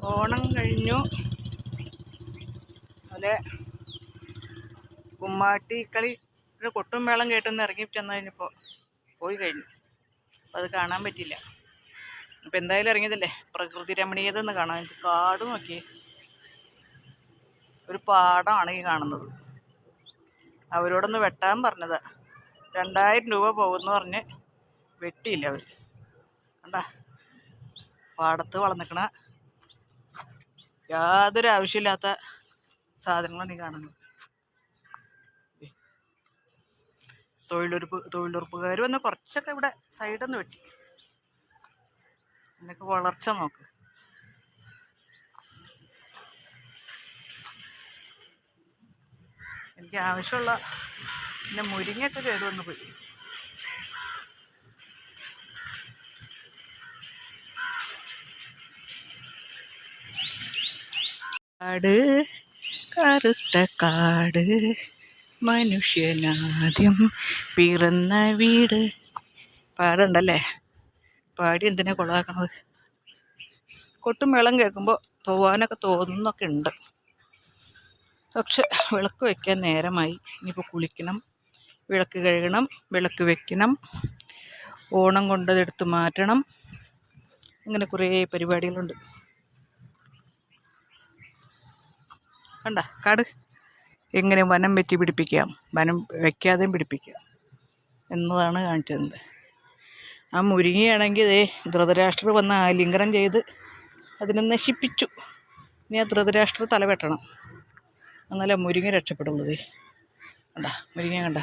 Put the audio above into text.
ഓണം കഴിഞ്ഞു. അതുപോലെ കുമ്മാട്ടിക്കളി കൊട്ടും മേളം കേട്ടൊന്ന് ഇറങ്ങി ചെന്നതിനിപ്പോൾ പോയി കഴിഞ്ഞു. അപ്പോൾ അത് കാണാൻ പറ്റില്ല. അപ്പോൾ എന്തായാലും ഇറങ്ങിയതല്ലേ, പ്രകൃതി രമണീയത ഒന്ന് കാണാൻ. കാട് നോക്കി, ഒരു പാടമാണ് ഈ കാണുന്നത്. അവരോടൊന്ന് വെട്ടാൻ പറഞ്ഞതാ. 2000 രൂപ പോകുമെന്ന് പറഞ്ഞ് വെട്ടിയില്ല അവർ. കണ്ടാ, പാടത്ത് വളർന്നിക്കണ യാതൊരു ആവശ്യമില്ലാത്ത സാധനങ്ങളാണ് ഈ കാണുന്നത്. തൊഴിലുറപ്പുകാർ വന്ന് കുറച്ചൊക്കെ ഇവിടെ സൈഡൊന്ന് വെട്ടി. എന്നൊക്കെ വളർച്ച നോക്ക്. എനിക്ക് ആവശ്യമുള്ള പിന്നെ മുരിങ്ങയൊക്കെ കയറി വന്ന് പോയി. കാട്, കറുത്ത കാട്, മനുഷ്യനാദ്യം പിറന്ന വീട്. പാടുണ്ടല്ലേ, പാടി എന്തിനാ കൊളാക്കണത്? കൊട്ടും മേളം കേൾക്കുമ്പോൾ പോവാനൊക്കെ തോന്നുന്നൊക്കെ ഉണ്ട്. പക്ഷെ വിളക്ക് വയ്ക്കാൻ നേരമായി. ഇനിയിപ്പോൾ കുളിക്കണം, വിളക്ക് കഴുകണം, വിളക്ക് വെക്കണം, ഓണം കൊണ്ടതെടുത്ത് മാറ്റണം. അങ്ങനെ കുറേ പരിപാടികളുണ്ട്. കണ്ട കാട് എങ്ങനെ വനം വെച്ച് പിടിപ്പിക്കാം, വനം വയ്ക്കാതെയും പിടിപ്പിക്കാം എന്നതാണ് കാണിച്ചത്. ആ മുരിങ്ങയാണെങ്കിൽ ഇതേ ധൃതരാഷ്ട്രർ വന്ന് ആലിംഗനം ചെയ്ത് അതിനെ നശിപ്പിച്ചു. ഇനി ആ ധൃതരാഷ്ട്രർ തല വെട്ടണം, എന്നാലേ മുരിങ്ങ രക്ഷപ്പെടുള്ളൂ. കണ്ട മുരിങ്ങ കണ്ട.